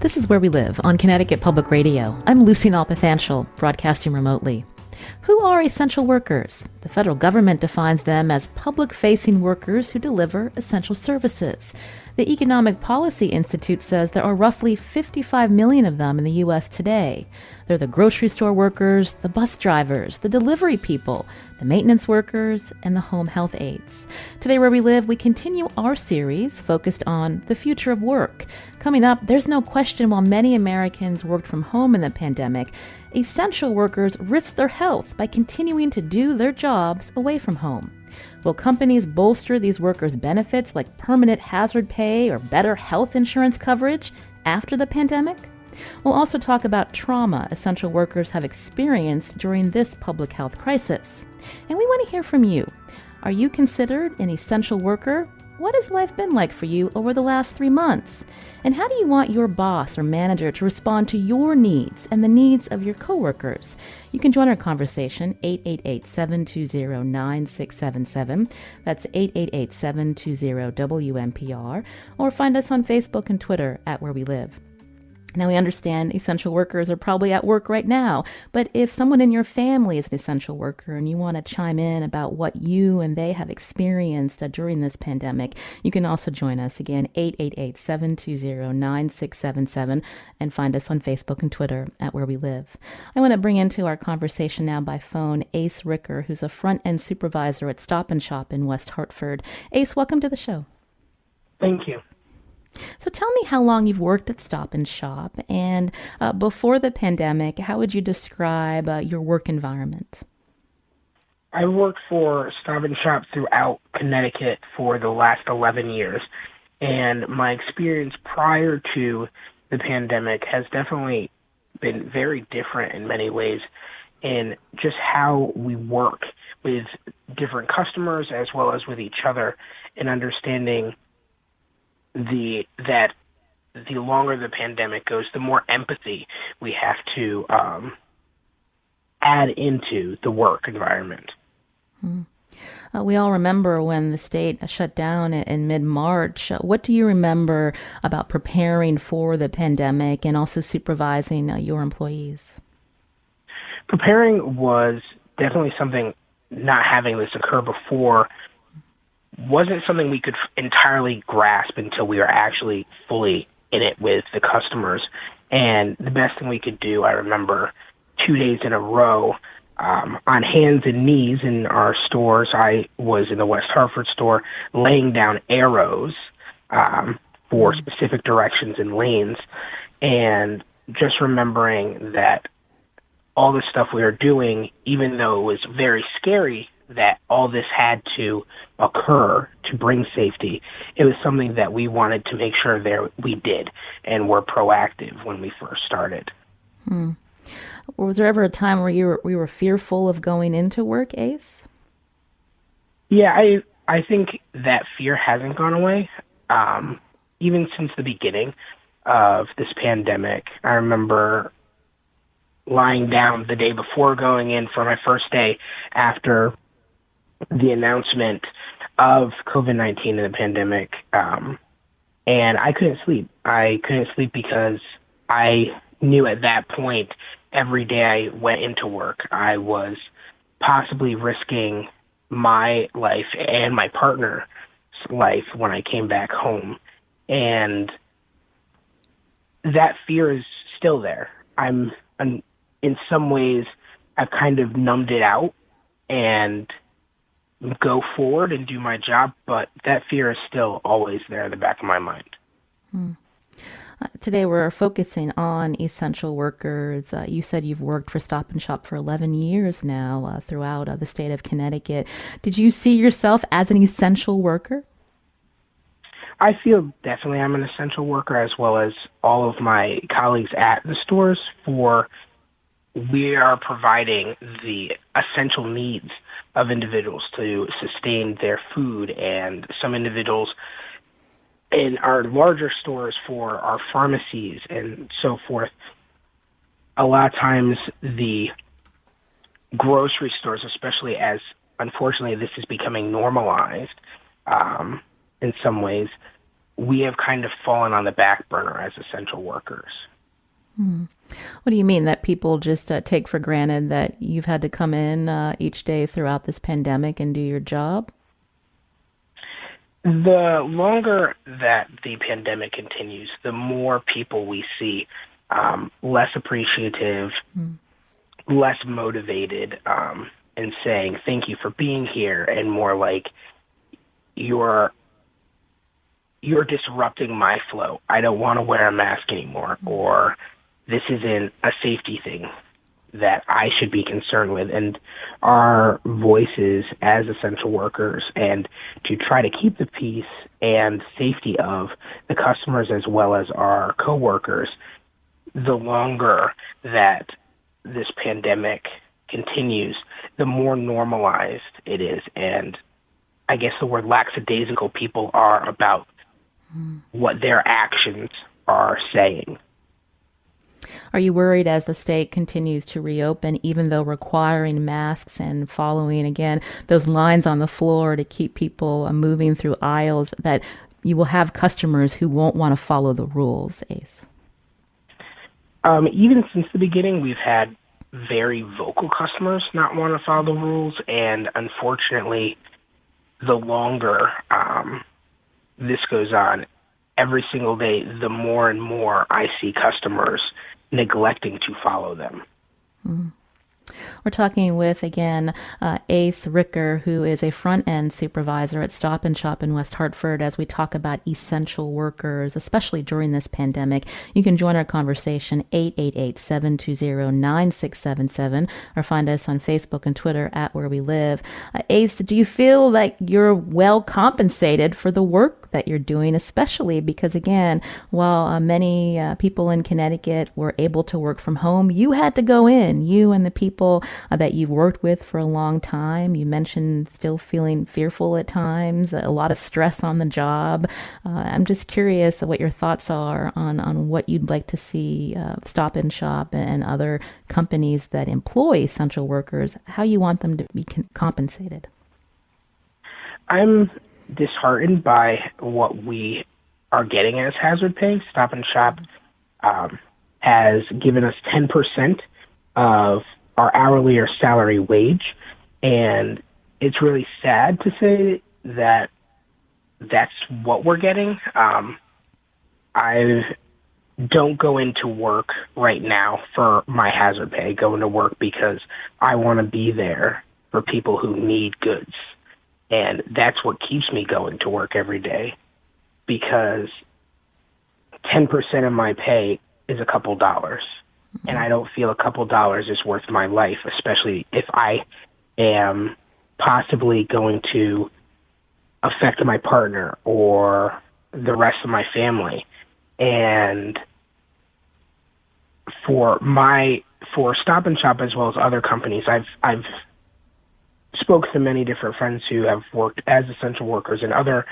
This is Where We Live on Connecticut Public Radio. I'm Lucy Nalpathanchel, broadcasting remotely. Who are essential workers? The federal government defines them as public-facing workers who deliver essential services. The Economic Policy Institute says there are roughly 55 million of them in the U.S. today. They're the grocery store workers, the bus drivers, the delivery people, the maintenance workers, and the home health aides. Today, Where We Live, we continue our series focused on the future of work. Coming up, there's no question while many Americans worked from home in the pandemic, essential workers risk their health by continuing to do their jobs away from home. Will companies bolster these workers' benefits like permanent hazard pay or better health insurance coverage after the pandemic? We'll also talk about trauma essential workers have experienced during this public health crisis. And we want to hear from you. Are you considered an essential worker? What has life been like for you over the last 3 months? And how do you want your boss or manager to respond to your needs and the needs of your coworkers? You can join our conversation, 888-720-9677. That's 888-720-WNPR. Or find us on Facebook and Twitter at Where We Live. Now, we understand essential workers are probably at work right now, but if someone in your family is an essential worker and you want to chime in about what you and they have experienced during this pandemic, you can also join us again, 888-720-9677, and find us on Facebook and Twitter at Where We Live. I want to bring into our conversation now by phone Ace Ricker, who's a front-end supervisor at Stop and Shop in West Hartford. Ace, welcome to the show. Thank you. So tell me how long you've worked at Stop and Shop, and before the pandemic, how would you describe your work environment? I worked for Stop and Shop throughout Connecticut for the last 11 years, and my experience prior to the pandemic has definitely been very different in many ways in just how we work with different customers as well as with each other, and understanding that the longer the pandemic goes, the more empathy we have to add into the work environment. We all remember when the state shut down in mid-March. What do you remember about preparing for the pandemic and also supervising your employees? Preparing was definitely something. Not having this occur before wasn't something we could entirely grasp until we were actually fully in it with the customers. And the best thing we could do, I remember 2 days in a row, on hands and knees in our stores. I was in the West Hartford store laying down arrows for specific directions and lanes, and just remembering that all the stuff we were doing, even though it was very scary that all this had to occur to bring safety, it was something that we wanted to make sure that we did and were proactive when we first started. Was there ever a time where you were fearful of going into work, Ace? Yeah, I think that fear hasn't gone away. Even since the beginning of this pandemic, I remember lying down the day before going in for my first day after the announcement of COVID-19 and the pandemic, and I couldn't sleep. I couldn't sleep because I knew at that point, every day I went into work, I was possibly risking my life and my partner's life when I came back home. And that fear is still there. I'm in some ways, I've kind of numbed it out and go forward and do my job, but that fear is still always there in the back of my mind. Today we're focusing on essential workers. You said you've worked for Stop and Shop for 11 years now throughout the state of Connecticut. Did you see yourself as an essential worker? I feel definitely I'm an essential worker, as well as all of my colleagues at the stores, for we are providing the essential needs of individuals to sustain their food, and some individuals in our larger stores for our pharmacies and so forth. A lot of times the grocery stores, especially as unfortunately this is becoming normalized in some ways, we have kind of fallen on the back burner as essential workers. What do you mean that people just take for granted that you've had to come in each day throughout this pandemic and do your job? The longer that the pandemic continues, the more people we see less appreciative, less motivated, and saying thank you for being here, and more like you're disrupting my flow. I don't want to wear a mask anymore, or this isn't a safety thing that I should be concerned with. And our voices as essential workers, and to try to keep the peace and safety of the customers as well as our coworkers, the longer that this pandemic continues, the more normalized it is. And I guess the word lackadaisical people are about what their actions are saying. Are you worried as the state continues to reopen, even though requiring masks and following, again, those lines on the floor to keep people moving through aisles, that you will have customers who won't want to follow the rules, Ace? Even since the beginning, we've had very vocal customers not want to follow the rules, and unfortunately, the longer this goes on, every single day, the more and more I see customers neglecting to follow them. We're talking with, again, Ace Ricker, who is a front-end supervisor at Stop and Shop in West Hartford, as we talk about essential workers, especially during this pandemic. You can join our conversation, 888-720-9677, or find us on Facebook and Twitter at Where We Live. Ace, do you feel like you're well compensated for the work that you're doing, especially because, again, while many people in Connecticut were able to work from home, you had to go in, you and the people that you've worked with for a long time. You mentioned still feeling fearful at times, a lot of stress on the job. I'm just curious what your thoughts are on what you'd like to see Stop and Shop and other companies that employ essential workers, how you want them to be compensated. I'm disheartened by what we are getting as hazard pay. Stop and Shop has given us 10% of our hourly or salary wage, and it's really sad to say that that's what we're getting. I don't go into work right now for my hazard pay. I go into work because I want to be there for people who need goods, and that's what keeps me going to work every day, because 10% of my pay is a couple dollars. And I don't feel a couple dollars is worth my life, especially if I am possibly going to affect my partner or the rest of my family. And for Stop and Shop as well as other companies, I've spoke to many different friends who have worked as essential workers in other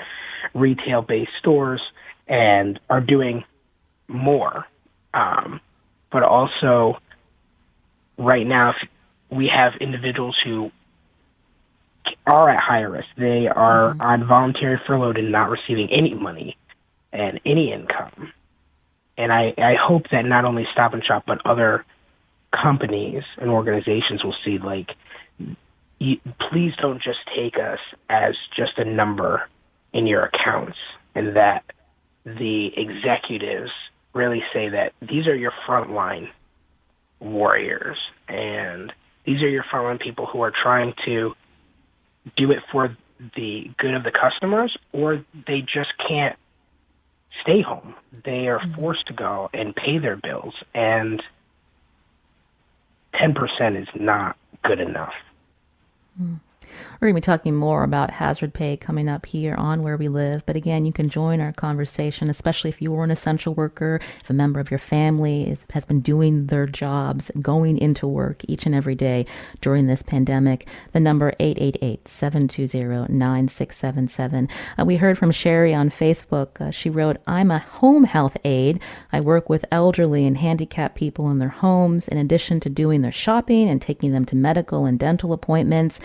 retail-based stores and are doing more. But also, right now, we have individuals who are at high risk. They are on voluntary furlough and not receiving any money and any income. And I hope that not only Stop and Shop, but other companies and organizations will see, like, please don't just take us as just a number in your accounts, and that the executives really say that these are your frontline warriors, and these are your frontline people who are trying to do it for the good of the customers, or they just can't stay home. They are forced to go and pay their bills, and 10% is not good enough. We're going to be talking more about hazard pay coming up here on Where We Live. But again, you can join our conversation, especially if you were an essential worker, if a member of your family has been doing their jobs, going into work each and every day during this pandemic. The number 888-720-9677. We heard from Sherry on Facebook. She wrote, I'm a home health aide. I work with elderly and handicapped people in their homes. In addition to doing their shopping and taking them to medical and dental appointments,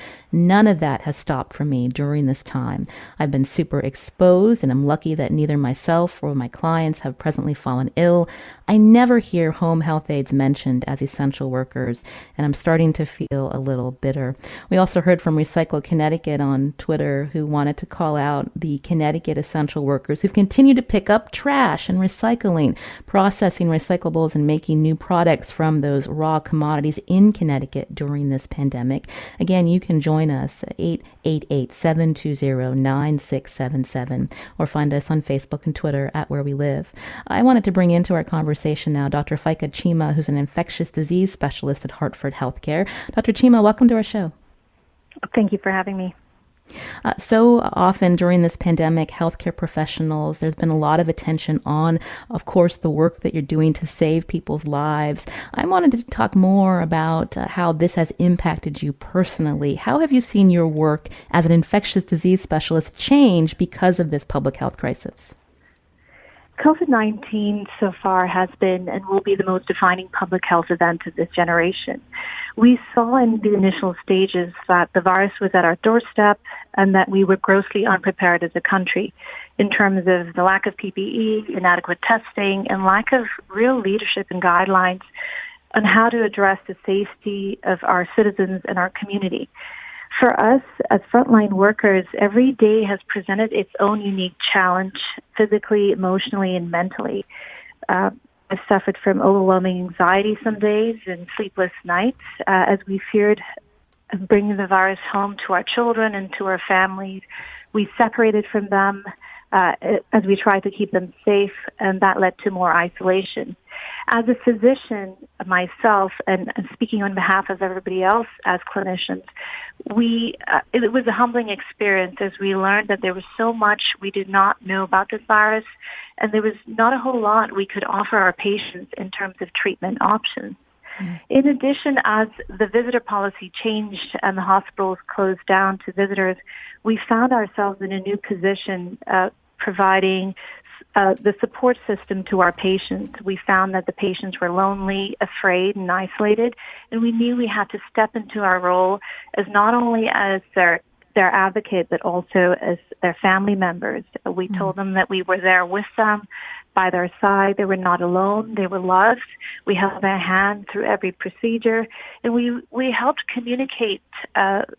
None of that has stopped for me during this time. I've been super exposed, and I'm lucky that neither myself or my clients have presently fallen ill. I never hear home health aides mentioned as essential workers, and I'm starting to feel a little bitter. We also heard from Recycle Connecticut on Twitter, who wanted to call out the Connecticut essential workers who've continued to pick up trash and recycling, processing recyclables and making new products from those raw commodities in Connecticut during this pandemic. Again, you can join us at 888-720-9677 or find us on Facebook and Twitter at Where We Live. I wanted to bring into our conversation now Dr. Fika Chima, who's an infectious disease specialist at Hartford Healthcare. Dr. Chima, welcome to our show. Thank you for having me. So often during this pandemic, healthcare professionals, there's been a lot of attention on, of course, the work that you're doing to save people's lives. I wanted to talk more about how this has impacted you personally. How have you seen your work as an infectious disease specialist change because of this public health crisis? COVID-19 so far has been and will be the most defining public health event of this generation. We saw in the initial stages that the virus was at our doorstep and that we were grossly unprepared as a country in terms of the lack of PPE, inadequate testing, and lack of real leadership and guidelines on how to address the safety of our citizens and our community. For us as frontline workers, every day has presented its own unique challenge, physically, emotionally, and mentally. I've suffered from overwhelming anxiety some days and sleepless nights as we feared bringing the virus home to our children and to our families. We separated from them as we tried to keep them safe, and that led to more isolation. As a physician myself, and speaking on behalf of everybody else as clinicians, it was a humbling experience as we learned that there was so much we did not know about this virus, and there was not a whole lot we could offer our patients in terms of treatment options. In addition, as the visitor policy changed and the hospitals closed down to visitors, we found ourselves in a new position providing the support system to our patients. We found that the patients were lonely, afraid, and isolated, and we knew we had to step into our role as not only as their advocate, but also as their family members. We told them that we were there with them, by their side. They were not alone. They were loved. We held their hand through every procedure, and we helped communicate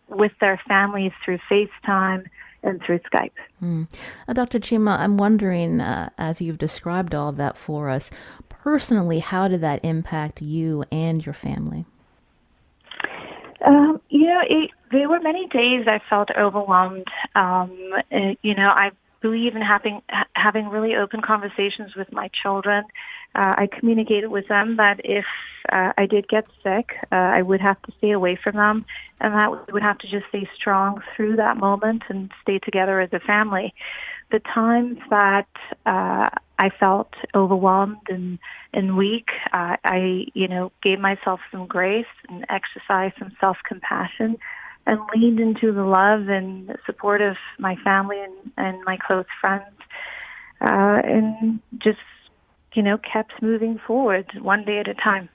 with their families through FaceTime and through Skype. Dr. Chima, I'm wondering, as you've described all of that for us, personally, how did that impact you and your family? There were many days I felt overwhelmed. I believe in having really open conversations with my children. I communicated with them that if I did get sick, I would have to stay away from them, and that we would have to just stay strong through that moment and stay together as a family. The times that I felt overwhelmed and weak, I gave myself some grace and exercised some self-compassion and leaned into the love and support of my family and my close friends, and just, kept moving forward one day at a time.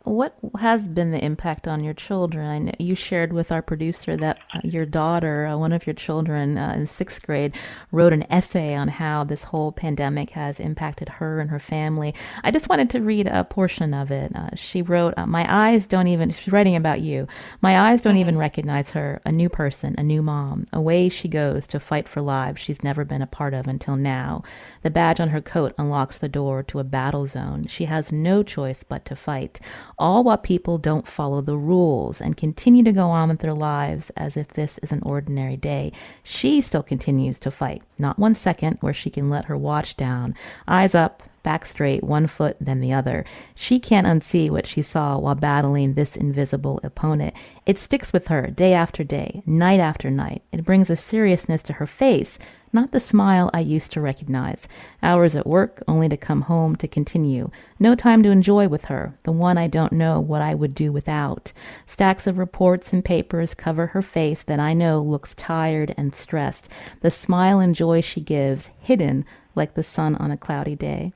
What has been the impact on your children? I know you shared with our producer that your daughter, one of your children in sixth grade, wrote an essay on how this whole pandemic has impacted her and her family. I just wanted to read a portion of it. She wrote, she's writing about you, my eyes don't even recognize her, a new person, a new mom. Away she goes to fight for lives she's never been a part of until now. The badge on her coat unlocks the door to a battle zone. She has no choice but to fight. All while people don't follow the rules and continue to go on with their lives as if this is an ordinary day. She still continues to fight. Not 1 second where she can let her watch down. Eyes up, back straight, one foot, then the other. She can't unsee what she saw while battling this invisible opponent. It sticks with her day after day, night after night. It brings a seriousness to her face, not the smile I used to recognize. Hours at work, only to come home to continue. No time to enjoy with her, the one I don't know what I would do without. Stacks of reports and papers cover her face that I know looks tired and stressed. The smile and joy she gives, hidden like the sun on a cloudy day.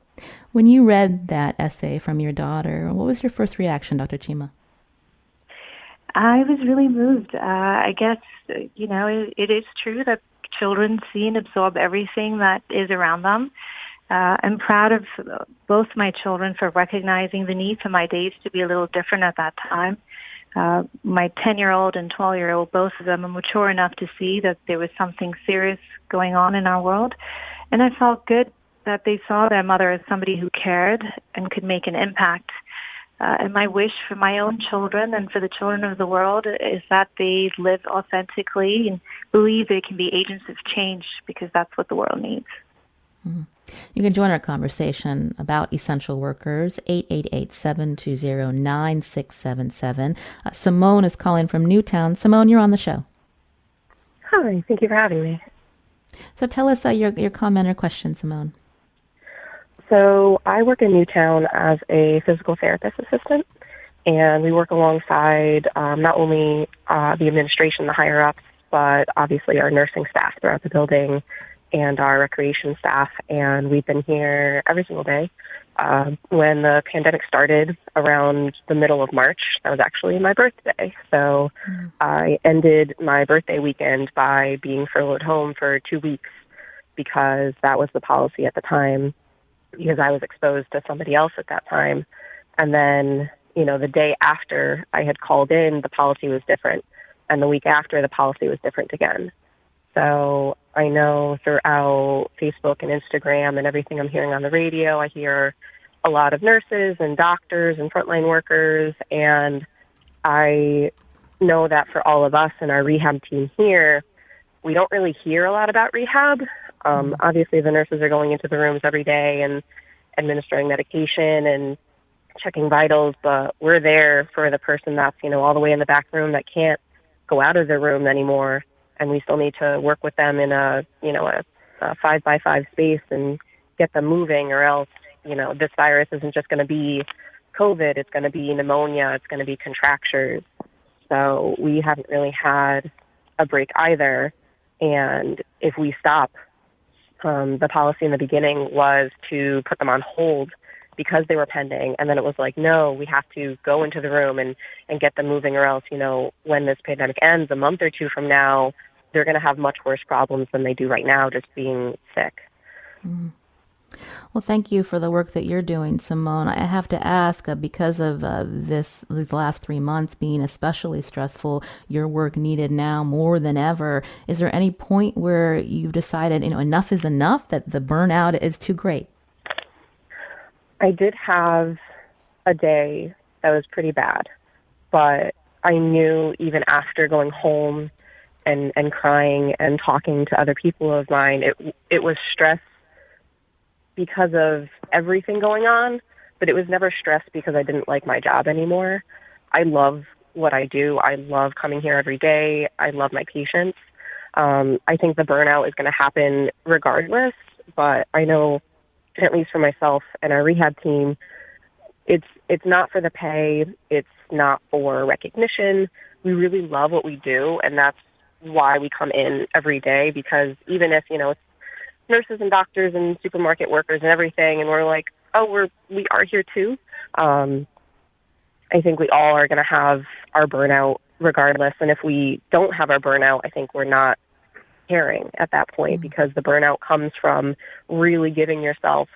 When you read that essay from your daughter, what was your first reaction, Dr. Chima? I was really moved. I guess, it is true that children see and absorb everything that is around them. I'm proud of both my children for recognizing the need for my days to be a little different at that time. My 10-year-old and 12-year-old, both of them are mature enough to see that there was something serious going on in our world. And I felt good that they saw their mother as somebody who cared and could make an impact. And my wish for my own children and for the children of the world is that they live authentically and believe they can be agents of change, because that's what the world needs. Mm-hmm. You can join our conversation about essential workers, 888-720-9677. Simone is calling from Newtown. Simone, you're on the show. Hi, thank you for having me. So tell us your comment or question, Simone. So I work in Newtown as a physical therapist assistant, and we work alongside not only the administration, the higher-ups, but obviously our nursing staff throughout the building and our recreation staff, and we've been here every single day. When the pandemic started around the middle of March, that was actually my birthday. So I ended my birthday weekend by being furloughed home for 2 weeks because that was the policy at the time, because I was exposed to somebody else at that time. And then, the day after I had called in, the policy was different. And the week after, the policy was different again. So I know throughout Facebook and Instagram and everything I'm hearing on the radio, I hear a lot of nurses and doctors and frontline workers. And I know that for all of us and our rehab team here, we don't really hear a lot about rehab. Obviously, the nurses are going into the rooms every day and administering medication and checking vitals, but we're there for the person that's, all the way in the back room that can't go out of their room anymore. And we still need to work with them in a 5x5 space and get them moving, or else, this virus isn't just going to be COVID. It's going to be pneumonia. It's going to be contractures. So we haven't really had a break either. And if we stop, the policy in the beginning was to put them on hold because they were pending. And then it was like, no, we have to go into the room and get them moving, or else, when this pandemic ends a month or two from now, they're going to have much worse problems than they do right now just being sick. Mm. Well, thank you for the work that you're doing, Simone. I have to ask, because of these last 3 months being especially stressful, your work needed now more than ever. Is there any point where you've decided, enough is enough, that the burnout is too great? I did have a day that was pretty bad, but I knew even after going home and crying and talking to other people of mine, it was stress because of everything going on, but it was never stress because I didn't like my job anymore. I love what I do. I love coming here every day. I love my patients. I think the burnout is going to happen regardless, but I know, at least for myself and our rehab team, it's not for the pay. It's not for recognition. We really love what we do, and that's why we come in every day, because even if, it's nurses and doctors and supermarket workers and everything, and we're like, we are here too. I think we all are going to have our burnout regardless. And if we don't have our burnout, I think we're not caring at that point, because the burnout comes from really giving yourself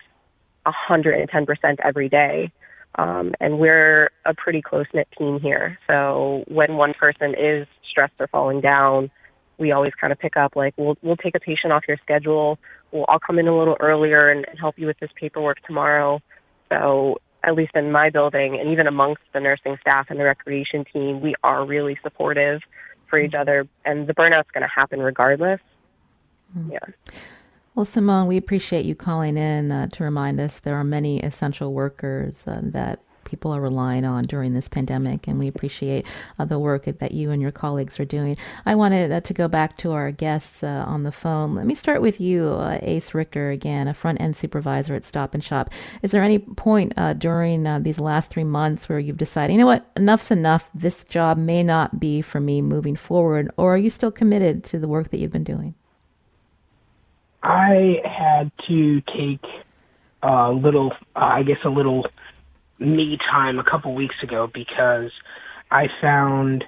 110% every day. And we're a pretty close-knit team here. So when one person is stressed or falling down, we always kind of pick up, like, we'll take a patient off your schedule. I'll come in a little earlier and help you with this paperwork tomorrow. So at least in my building, and even amongst the nursing staff and the recreation team, we are really supportive for each other, and the burnout's going to happen regardless. Yeah. Well, Simone, we appreciate you calling in to remind us there are many essential workers that people are relying on during this pandemic, and we appreciate the work that you and your colleagues are doing. I wanted to go back to our guests on the phone. Let me start with you, Ace Richter, again, a front-end supervisor at Stop and Shop. Is there any point during these last 3 months where you've decided, enough's enough, this job may not be for me moving forward, or are you still committed to the work that you've been doing? I had to take a little me time a couple weeks ago, because I found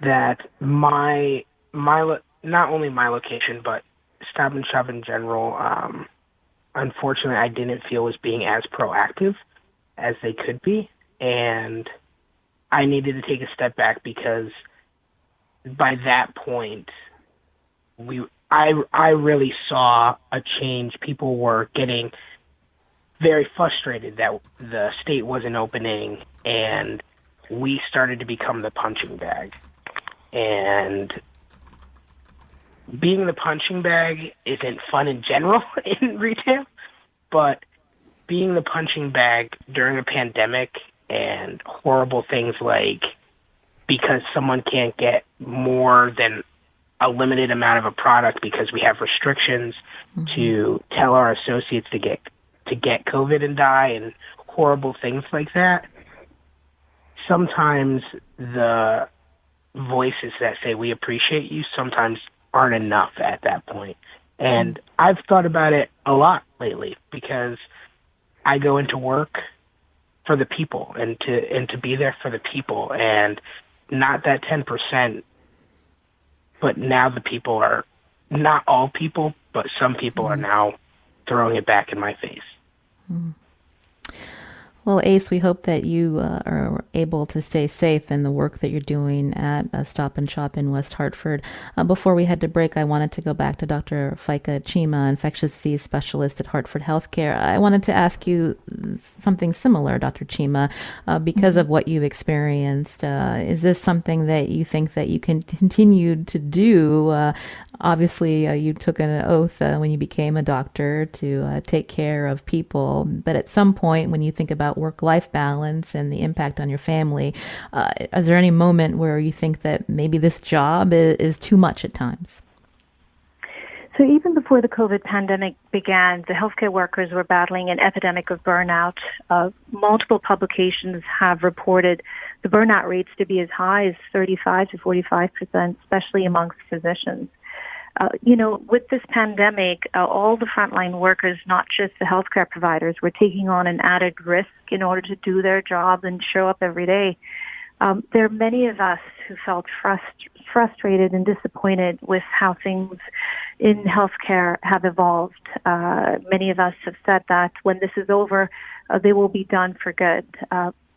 that not only my location, but Stop and Shop in general, unfortunately, I didn't feel was being as proactive as they could be, and I needed to take a step back because by that point, I really saw a change. People were getting very frustrated that the state wasn't opening, and we started to become the punching bag. And being the punching bag isn't fun in general in retail, but being the punching bag during a pandemic and horrible things like because someone can't get more than a limited amount of a product because we have restrictions to tell our associates to get COVID and die and horrible things like that. Sometimes the voices that say we appreciate you sometimes aren't enough at that point. And I've thought about it a lot lately because I go into work for the people and to be there for the people, and not that 10%, but now the people are not all people, but some people are now throwing it back in my face. Well, Ace, we hope that you are able to stay safe in the work that you're doing at Stop and Shop in West Hartford. Before we head to break, I wanted to go back to Dr. Faika Chima, infectious disease specialist at Hartford Healthcare. I wanted to ask you something similar, Dr. Chima, because of what you've experienced. Is this something that you think that you can continue to do? Obviously, you took an oath when you became a doctor to take care of people. But at some point, when you think about work-life balance and the impact on your family, is there any moment where you think that maybe this job is too much at times? So even before the COVID pandemic began, the healthcare workers were battling an epidemic of burnout. Multiple publications have reported the burnout rates to be as high as 35 to 45%, especially amongst physicians. With this pandemic, all the frontline workers, not just the healthcare providers, were taking on an added risk in order to do their job and show up every day. There are many of us who felt frustrated and disappointed with how things in healthcare have evolved. Many of us have said that when this is over, they will be done for good.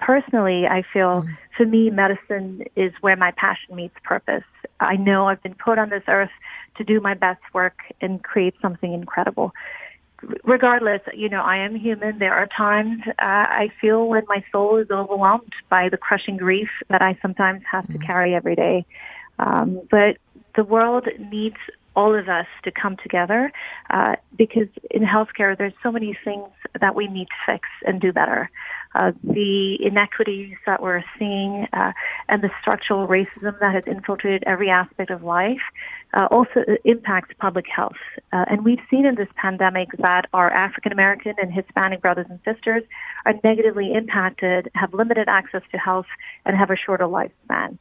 Personally, I feel for me, medicine is where my passion meets purpose. I know I've been put on this earth to do my best work and create something incredible. Regardless, I am human. There are times I feel when my soul is overwhelmed by the crushing grief that I sometimes have to carry every day. But the world needs all of us to come together because in healthcare, there's so many things that we need to fix and do better. The inequities that we're seeing and the structural racism that has infiltrated every aspect of life also impacts public health. And we've seen in this pandemic that our African American and Hispanic brothers and sisters are negatively impacted, have limited access to health, and have a shorter lifespan.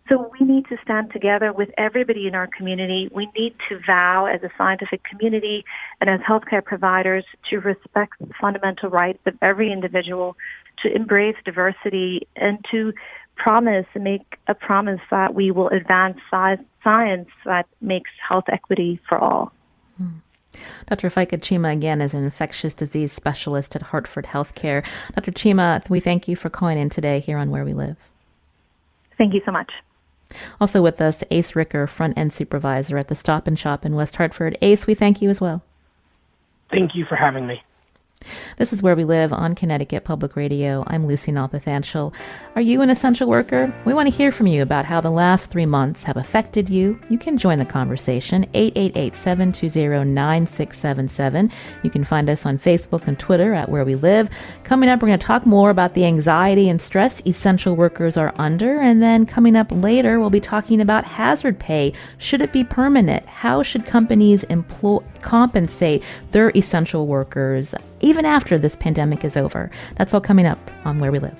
So we need to stand together with everybody in our community. We need to vow as a scientific community and as healthcare providers to respect the fundamental rights of every individual, to embrace diversity, and to promise and make a promise that we will advance science that makes health equity for all. Dr. Faika Chima, again, is an infectious disease specialist at Hartford Healthcare. Dr. Chima, we thank you for calling in today here on Where We Live. Thank you so much. Also with us, Ace Ricker, front-end supervisor at the Stop and Shop in West Hartford. Ace, we thank you as well. Thank you for having me. This is Where We Live on Connecticut Public Radio. I'm Lucy Nalpathanchel. Are you an essential worker? We want to hear from you about how the last 3 months have affected you. You can join the conversation, 888-720-9677. You can find us on Facebook and Twitter at Where We Live. Coming up, we're going to talk more about the anxiety and stress essential workers are under. And then coming up later, we'll be talking about hazard pay. Should it be permanent? How should companies compensate their essential workers even after this pandemic is over? That's all coming up on Where We Live.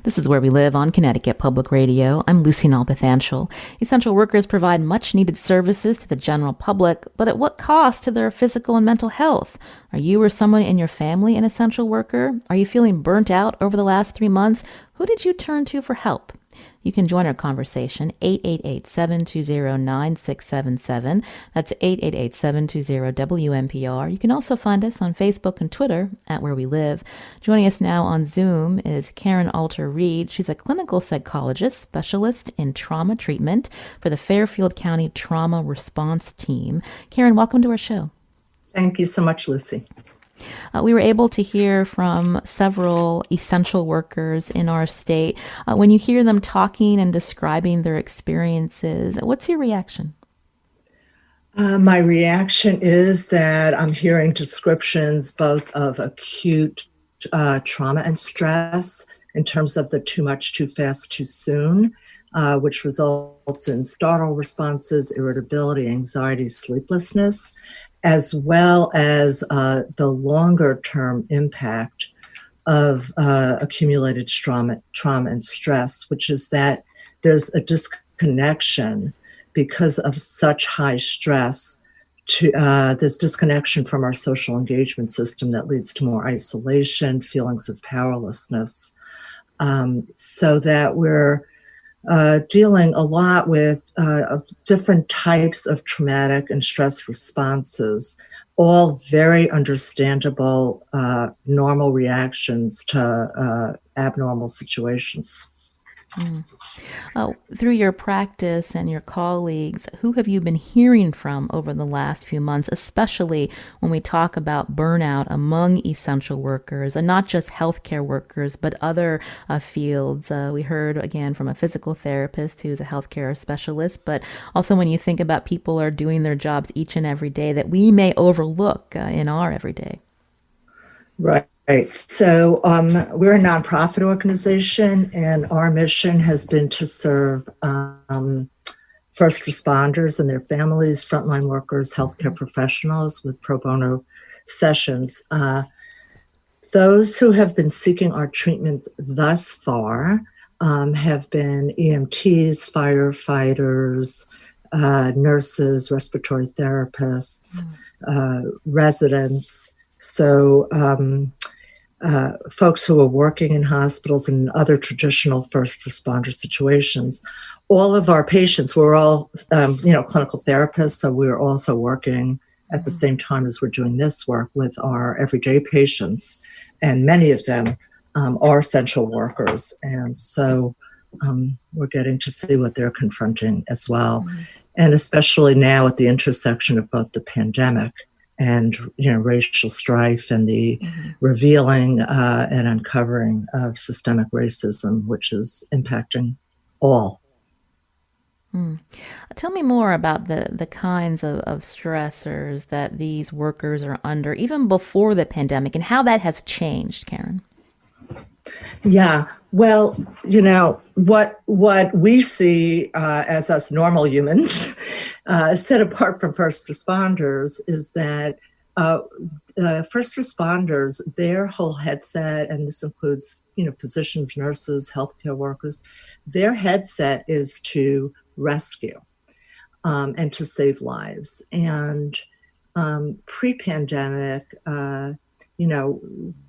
This is Where We Live on Connecticut Public Radio. I'm Lucy Nalpathanchel. Essential workers provide much-needed services to the general public, but at what cost to their physical and mental health? Are you or someone in your family an essential worker? Are you feeling burnt out over the last 3 months? Who did you turn to for help? You can join our conversation, 888-720-9677. That's 888-720-WNPR. You can also find us on Facebook and Twitter at Where We Live. Joining us now on Zoom is Karen Alter-Reed. She's a clinical psychologist specialist in trauma treatment for the Fairfield County Trauma Response Team. Karen, welcome to our show. Thank you so much, Lucy. We were able to hear from several essential workers in our state. When you hear them talking and describing their experiences, what's your reaction? My reaction is that I'm hearing descriptions both of acute trauma and stress in terms of the too much, too fast, too soon, which results in startle responses, irritability, anxiety, sleeplessness, as well as the longer-term impact of accumulated trauma and stress, which is that there's a disconnection because of such high stress. There's disconnection from our social engagement system that leads to more isolation, feelings of powerlessness, so that we're dealing a lot with different types of traumatic and stress responses, all very understandable, normal reactions to abnormal situations. Through your practice and your colleagues, who have you been hearing from over the last few months, especially when we talk about burnout among essential workers, and not just healthcare workers, but other fields? We heard again from a physical therapist who's a healthcare specialist, but also when you think about people are doing their jobs each and every day that we may overlook in our everyday. Right. So we're a nonprofit organization, and our mission has been to serve first responders and their families, frontline workers, healthcare professionals with pro bono sessions. Those who have been seeking our treatment thus far have been EMTs, firefighters, nurses, respiratory therapists, residents. So folks who are working in hospitals and other traditional first responder situations. All of our patients, we're all, clinical therapists, so we're also working at the same time as we're doing this work with our everyday patients, and many of them are essential workers, and so we're getting to see what they're confronting as well, and especially now at the intersection of both the pandemic and racial strife and the revealing and uncovering of systemic racism, which is impacting all. Tell me more about the kinds of stressors that these workers are under, even before the pandemic, and how that has changed, Karen. Yeah, well, what we see as us normal humans, set apart from first responders, is that first responders, their whole headset, and this includes, physicians, nurses, healthcare workers, their headset is to rescue and to save lives. And pre-pandemic,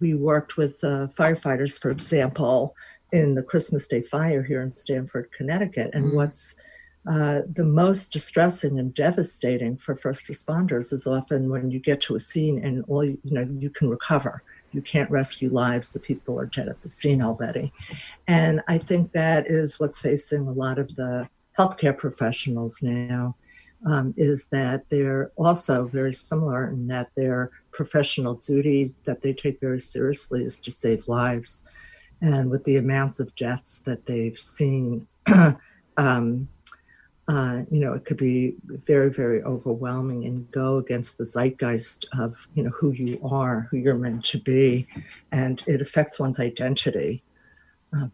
we worked with firefighters, for example, in the Christmas Day fire here in Stamford, Connecticut. And what's the most distressing and devastating for first responders is often when you get to a scene and you can recover. You can't rescue lives. The people are dead at the scene already. And I think that is what's facing a lot of the healthcare professionals now, is that they're also very similar in that their professional duty that they take very seriously is to save lives. And with the amounts of deaths that they've seen, it could be very, very overwhelming and go against the zeitgeist of, who you are, who you're meant to be. And it affects one's identity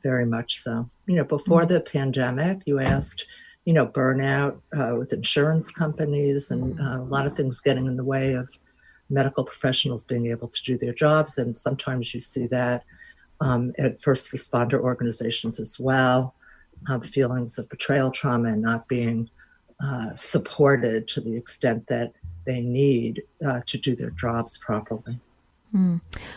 very much so. Before the pandemic, you asked, burnout with insurance companies and a lot of things getting in the way of medical professionals being able to do their jobs. And sometimes you see that at first responder organizations as well, feelings of betrayal trauma and not being supported to the extent that they need to do their jobs properly.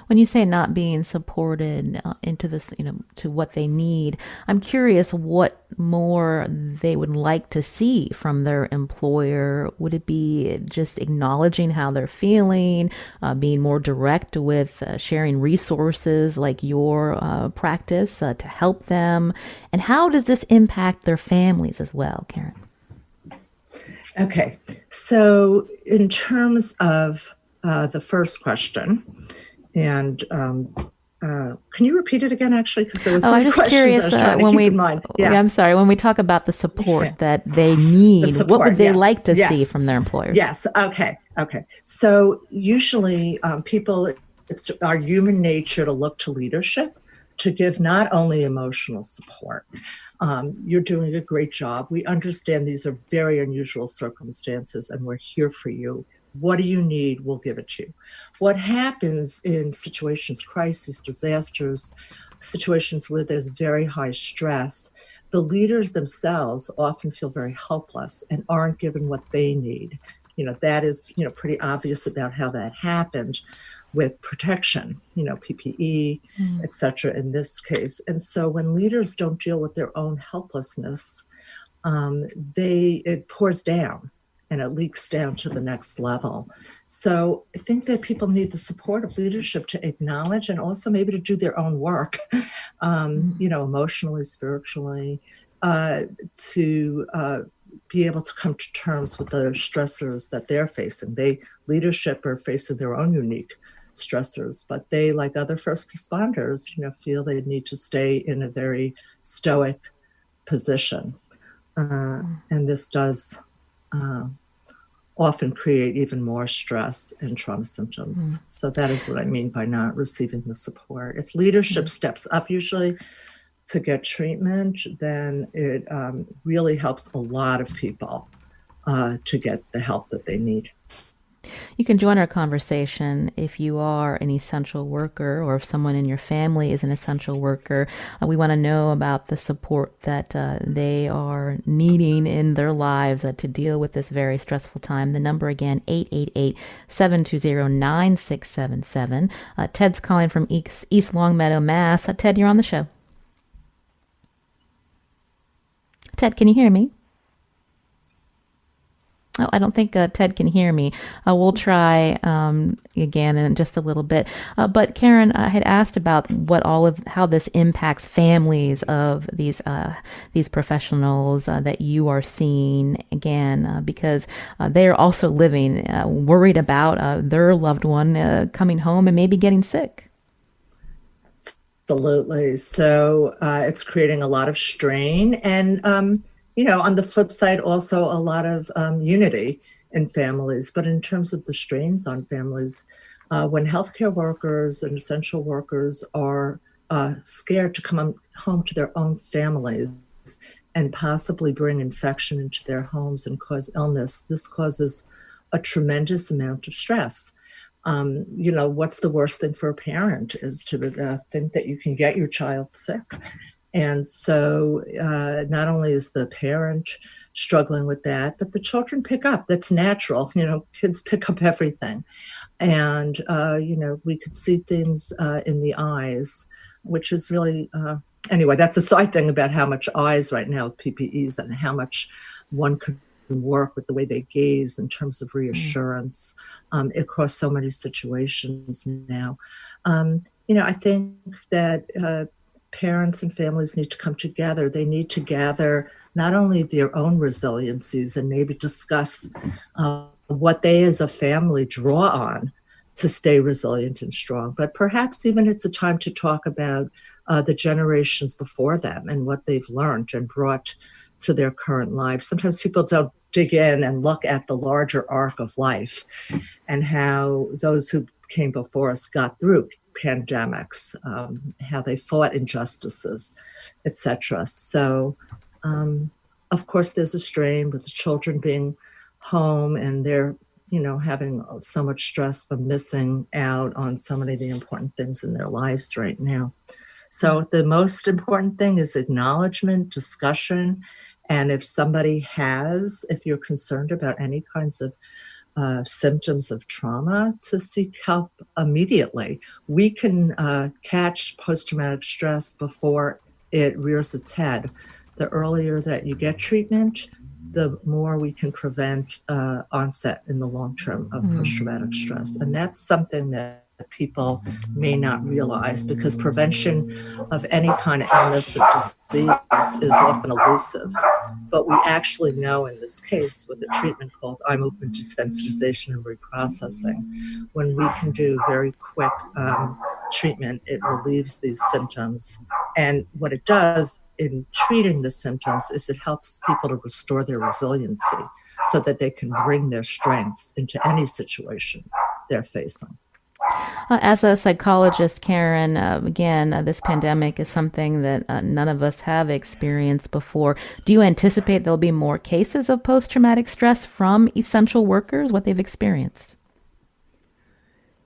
When you say not being supported into this, to what they need, I'm curious what more they would like to see from their employer. Would it be just acknowledging how they're feeling, being more direct with sharing resources like your practice to help them? And how does this impact their families as well, Karen? Okay, so in terms of the first question, and can you repeat it again, actually? Because there was I'm just curious I'm sorry, when we talk about the support that they need, what would they like to see from their employers? Yes, okay. So usually it's our human nature to look to leadership to give not only emotional support. You're doing a great job. We understand these are very unusual circumstances and we're here for you. What do you need? We'll give it to you. What happens in situations, crises, disasters, situations where there's very high stress, the leaders themselves often feel very helpless and aren't given what they need. That is, pretty obvious about how that happened with protection, PPE, et cetera, in this case. And so when leaders don't deal with their own helplessness, it pours down and it leaks down to the next level. So I think that people need the support of leadership to acknowledge and also maybe to do their own work, emotionally, spiritually, to be able to come to terms with the stressors that they're facing. Leadership are facing their own unique stressors, but they, like other first responders, feel they need to stay in a very stoic position. And this does often create even more stress and trauma symptoms. So that is what I mean by not receiving the support. If leadership steps up usually to get treatment, then it really helps a lot of people to get the help that they need. You can join our conversation if you are an essential worker or if someone in your family is an essential worker. We want to know about the support that they are needing in their lives to deal with this very stressful time. The number again, 888-720-9677. Ted's calling from East Longmeadow, Mass. Ted, you're on the show. Ted, can you hear me? Oh, I don't think Ted can hear me. We'll try again in just a little bit. But Karen, I had asked about how this impacts families of these professionals that you are seeing again, because they are also living worried about their loved one coming home and maybe getting sick. Absolutely. So it's creating a lot of strain and on the flip side, also a lot of unity in families. But in terms of the strains on families, when healthcare workers and essential workers are scared to come home to their own families and possibly bring infection into their homes and cause illness, this causes a tremendous amount of stress. What's the worst thing for a parent is to think that you can get your child sick. And so not only is the parent struggling with that, but the children pick up. That's natural. Kids pick up everything. And, we could see things in the eyes, which is really, anyway, that's a side thing about how much eyes right now with PPEs and how much one could work with the way they gaze in terms of reassurance across so many situations now. I think that parents and families need to come together. They need to gather not only their own resiliencies and maybe discuss what they as a family draw on to stay resilient and strong, but perhaps even it's a time to talk about the generations before them and what they've learned and brought to their current lives. Sometimes people don't dig in and look at the larger arc of life and how those who came before us got through pandemics, how they fought injustices, etc. So, of course, there's a strain with the children being home and they're, having so much stress from missing out on so many of the important things in their lives right now. So the most important thing is acknowledgement, discussion, and if you're concerned about any kinds of symptoms of trauma, to seek help immediately. We can catch post-traumatic stress before it rears its head. The earlier that you get treatment, the more we can prevent onset in the long term of post-traumatic stress. And that's something that people may not realize, because prevention of any kind of illness or disease is often elusive. But we actually know in this case, with a treatment called eye movement desensitization and reprocessing, when we can do very quick treatment, it relieves these symptoms. And what it does in treating the symptoms is it helps people to restore their resiliency so that they can bring their strengths into any situation they're facing. As a psychologist, Karen, again, this pandemic is something that none of us have experienced before. Do you anticipate there'll be more cases of post-traumatic stress from essential workers, what they've experienced?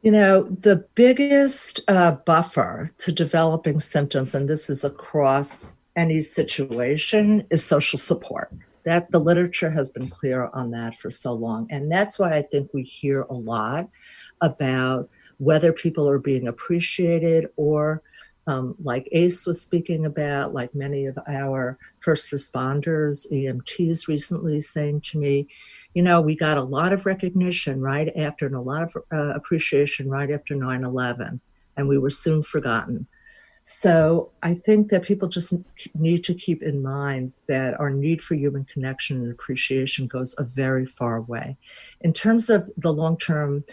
You know, the biggest buffer to developing symptoms, and this is across any situation, is social support. That the literature has been clear on that for so long. And that's why I think we hear a lot about whether people are being appreciated, or like Ace was speaking about, like many of our first responders, EMTs recently saying to me, you know, we got a lot of recognition right after, and a lot of appreciation right after 9/11, and we were soon forgotten. So I think that people just need to keep in mind that our need for human connection and appreciation goes a very far way. In terms of the long-term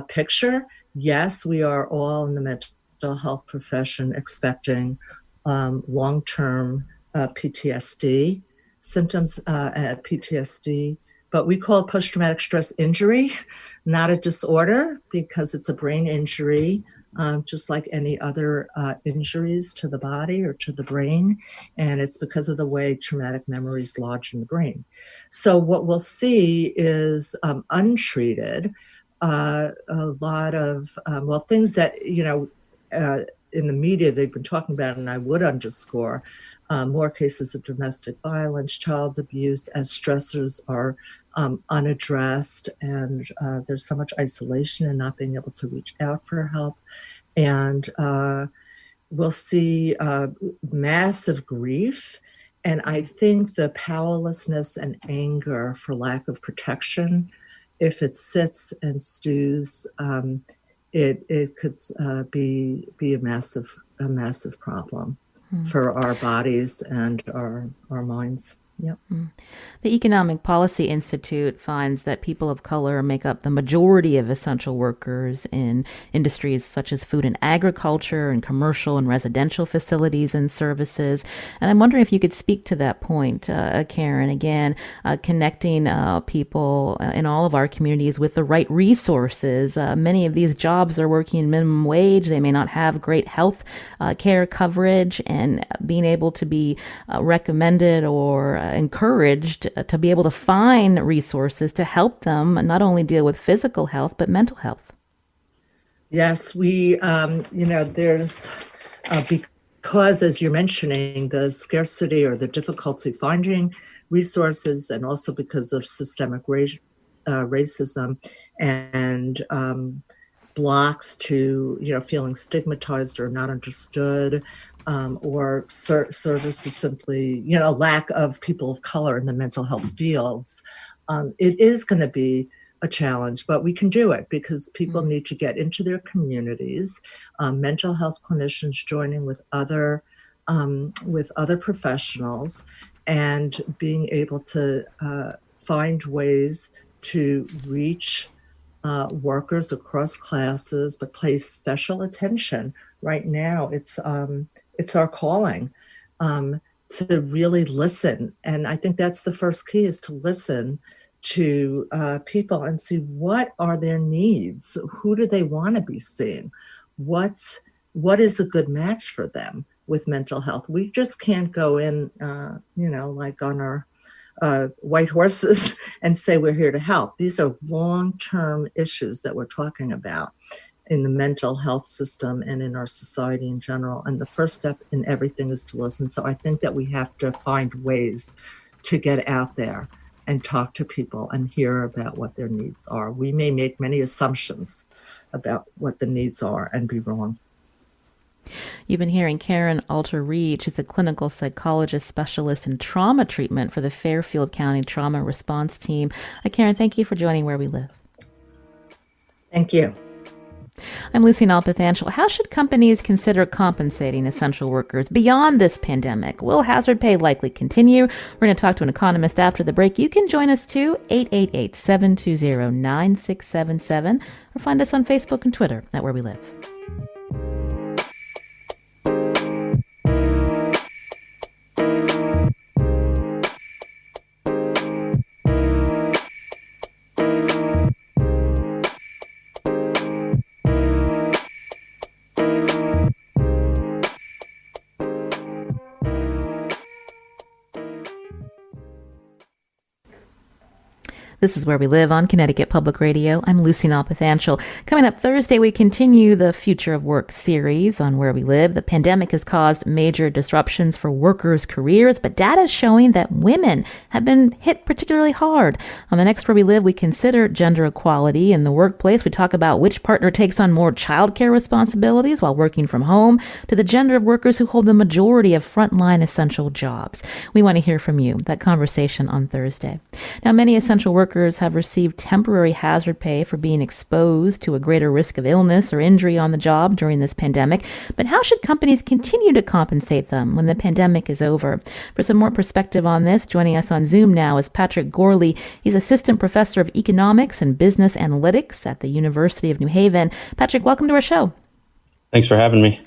picture, yes, we are all in the mental health profession expecting long-term PTSD symptoms at PTSD, but we call it post-traumatic stress injury, not a disorder, because it's a brain injury, just like any other injuries to the body or to the brain, and it's because of the way traumatic memories lodge in the brain. So what we'll see is untreated, a lot of, things that, you know, in the media they've been talking about, and I would underscore, more cases of domestic violence, child abuse, as stressors are unaddressed, and there's so much isolation and not being able to reach out for help. And we'll see massive grief. And I think the powerlessness and anger for lack of protection, if it sits and stews, it could be a massive problem for our bodies and our minds. Yep. The Economic Policy Institute finds that people of color make up the majority of essential workers in industries such as food and agriculture and commercial and residential facilities and services. And I'm wondering if you could speak to that point, Karen, again, connecting people in all of our communities with the right resources. Many of these jobs are working minimum wage. They may not have great health care coverage, and being able to be recommended or encouraged to be able to find resources to help them not only deal with physical health, but mental health. Yes, we, there's, because as you're mentioning, the scarcity or the difficulty finding resources, and also because of systemic racism and blocks to, feeling stigmatized or not understood, or services simply, lack of people of color in the mental health fields. It is going to be a challenge, but we can do it because people need to get into their communities, mental health clinicians joining with other professionals, and being able to find ways to reach workers across classes, but place special attention. Right now, it's our calling to really listen. And I think that's the first key, is to listen to people and see what are their needs. Who do they want to be seeing? What is a good match for them with mental health? We just can't go in, like on our white horses and say we're here to help. These are long-term issues that we're talking about. in the mental health system and in our society in general. And the first step in everything is to listen. So I think that we have to find ways to get out there and talk to people and hear about what their needs are. We may make many assumptions about what the needs are and be wrong. You've been hearing Karen Alter-Reed. She's a clinical psychologist specialist in trauma treatment for the Fairfield County Trauma Response Team. Karen, thank you for joining Where We Live. Thank you. I'm Lucy Nalpathanchel. How should companies consider compensating essential workers beyond this pandemic? Will hazard pay likely continue? We're going to talk to an economist after the break. You can join us too, 888-720-9677, or find us on Facebook and Twitter at Where We Live. This is Where We Live on Connecticut Public Radio. I'm Lucy Nalpathanchel. Coming up Thursday, we continue the Future of Work series on Where We Live. The pandemic has caused major disruptions for workers' careers, but data is showing that women have been hit particularly hard. On the next Where We Live, we consider gender equality in the workplace. We talk about which partner takes on more childcare responsibilities while working from home, to the gender of workers who hold the majority of frontline essential jobs. We want to hear from you. That conversation on Thursday. Now, many essential workers have received temporary hazard pay for being exposed to a greater risk of illness or injury on the job during this pandemic. But how should companies continue to compensate them when the pandemic is over? For some more perspective on this, joining us on Zoom now is Patrick Gorley. He's Assistant Professor of Economics and Business Analytics at the University of New Haven. Patrick, welcome to our show. Thanks for having me.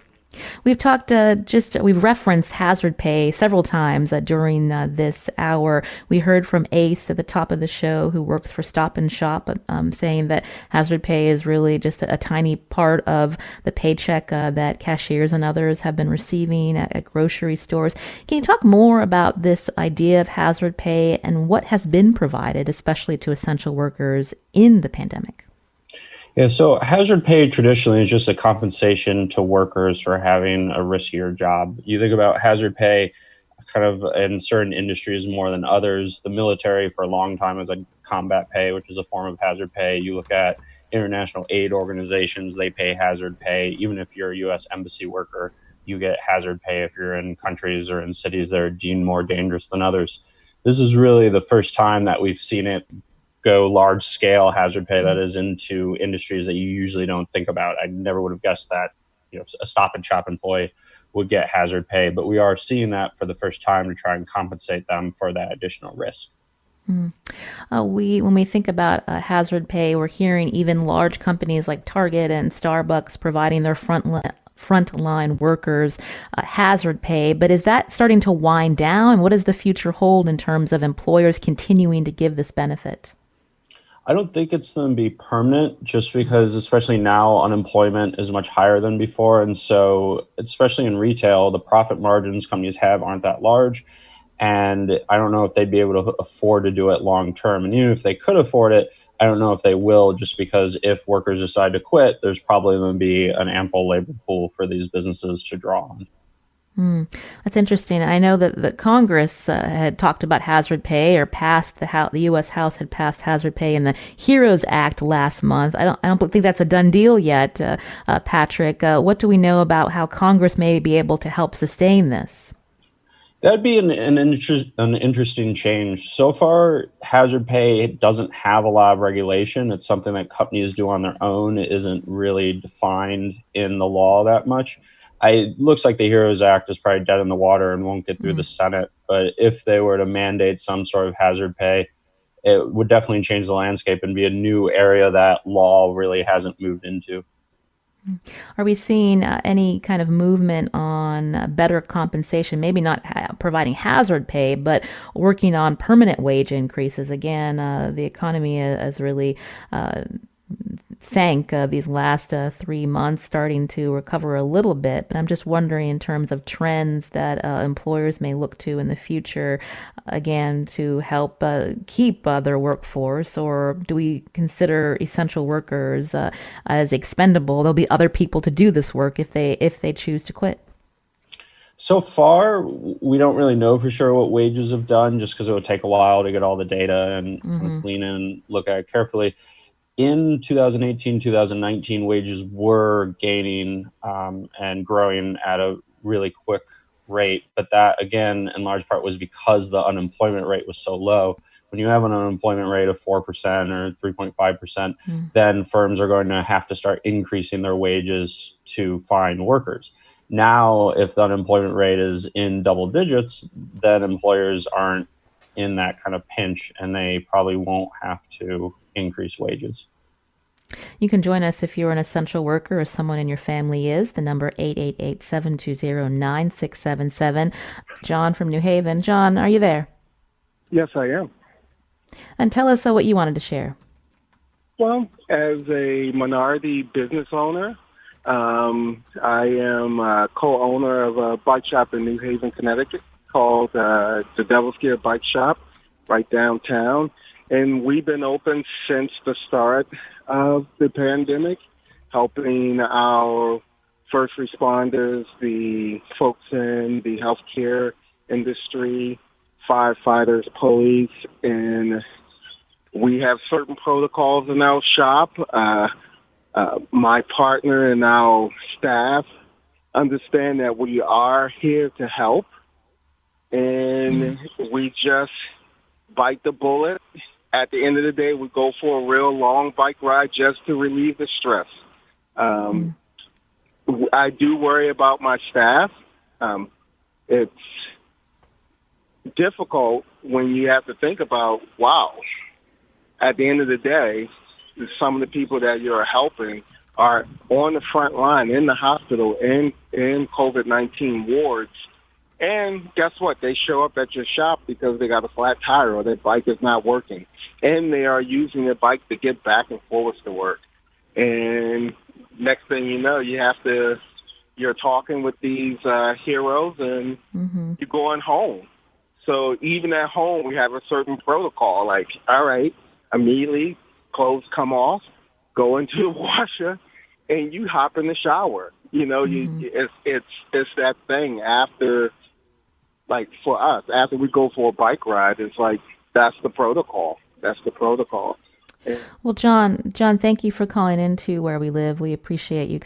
We've talked we've referenced hazard pay several times during this hour. We heard from Ace at the top of the show, who works for Stop and Shop, saying that hazard pay is really just a tiny part of the paycheck that cashiers and others have been receiving at grocery stores. Can you talk more about this idea of hazard pay and what has been provided, especially to essential workers in the pandemic? Yeah, so hazard pay traditionally is just a compensation to workers for having a riskier job. You think about hazard pay kind of in certain industries more than others. The military for a long time was a combat pay, which is a form of hazard pay. You look at international aid organizations, they pay hazard pay. Even if you're a U.S. embassy worker, you get hazard pay if you're in countries or in cities that are deemed more dangerous than others. This is really the first time that we've seen it go large scale hazard pay that is into industries that you usually don't think about. I never would have guessed that, a Stop and Shop employee would get hazard pay, but we are seeing that for the first time to try and compensate them for that additional risk. When we think about hazard pay, we're hearing even large companies like Target and Starbucks providing their frontline workers hazard pay. But is that starting to wind down? What does the future hold in terms of employers continuing to give this benefit? I don't think it's going to be permanent, just because, especially now, unemployment is much higher than before. And so, especially in retail, the profit margins companies have aren't that large. And I don't know if they'd be able to afford to do it long term. And even if they could afford it, I don't know if they will, just because if workers decide to quit, there's probably going to be an ample labor pool for these businesses to draw on. That's interesting. I know that the Congress had talked about hazard pay, or passed the U.S. House had passed hazard pay in the HEROES Act last month. I don't think that's a done deal yet, Patrick. What do we know about how Congress may be able to help sustain this? That'd be an interesting change. So far, hazard pay doesn't have a lot of regulation. It's something that companies do on their own. It isn't really defined in the law that much. It looks like the HEROES Act is probably dead in the water and won't get through the Senate. But if they were to mandate some sort of hazard pay, it would definitely change the landscape and be a new area that law really hasn't moved into. Are we seeing any kind of movement on better compensation, maybe not providing hazard pay, but working on permanent wage increases? Again, the economy has really sank these last 3 months, starting to recover a little bit. But I'm just wondering, in terms of trends that employers may look to in the future, again, to help keep their workforce, or do we consider essential workers as expendable? There'll be other people to do this work if they choose to quit. So far, we don't really know for sure what wages have done, just because it would take a while to get all the data and kind of clean and look at it carefully. In 2018, 2019, wages were gaining and growing at a really quick rate. But that, again, in large part was because the unemployment rate was so low. When you have an unemployment rate of 4% or 3.5%, then firms are going to have to start increasing their wages to find workers. Now, if the unemployment rate is in double digits, then employers aren't in that kind of pinch, and they probably won't have to increase wages. You can join us if you're an essential worker or someone in your family is. The number 888-720-9677. John from New Haven. John, are you there? Yes, I am. And tell us what you wanted to share. Well, as a minority business owner, I am a co-owner of a bike shop in New Haven, Connecticut called the Devil's Gear Bike Shop right downtown. And we've been open since the start of the pandemic, helping our first responders, the folks in the healthcare industry, firefighters, police, and we have certain protocols in our shop. My partner and our staff understand that we are here to help, and we just bite the bullet. At the end of the day, we go for a real long bike ride just to relieve the stress. I do worry about my staff. It's difficult when you have to think about, wow, at the end of the day, some of the people that you're helping are on the front line in the hospital in COVID-19 wards. And guess what? They show up at your shop because they got a flat tire or their bike is not working. And they are using their bike to get back and forth to work. And next thing you know, you're talking with these heroes and you're going home. So even at home, we have a certain protocol. Like, all right, immediately clothes come off, go into the washer, and you hop in the shower. You know, it's that thing after, like for us, after we go for a bike ride, it's like that's the protocol. That's the protocol. Well, John, thank you for calling into Where We Live. We appreciate you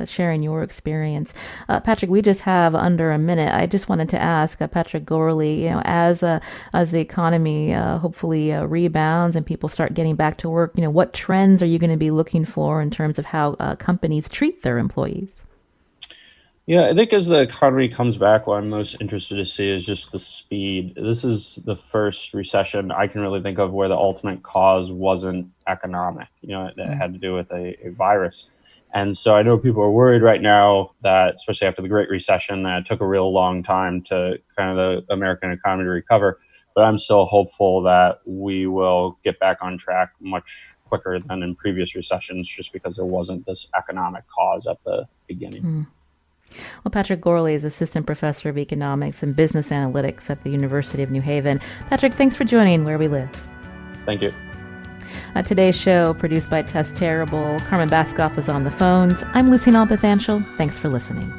sharing your experience. Patrick, we just have under a minute. I just wanted to ask Patrick Gorley, as the economy hopefully rebounds and people start getting back to work, what trends are you going to be looking for in terms of how companies treat their employees? Yeah, I think as the economy comes back, what I'm most interested to see is just the speed. This is the first recession I can really think of where the ultimate cause wasn't economic. It had to do with a virus. And so I know people are worried right now that, especially after the Great Recession, that it took a real long time to kind of the American economy to recover. But I'm still hopeful that we will get back on track much quicker than in previous recessions, just because there wasn't this economic cause at the beginning. Well, Patrick Gorley is Assistant Professor of Economics and Business Analytics at the University of New Haven. Patrick, thanks for joining Where We Live. Thank you. Today's show, produced by Tess Terrible. Carmen Baskoff was on the phones. I'm Lucy Nalpathanchel. Thanks for listening.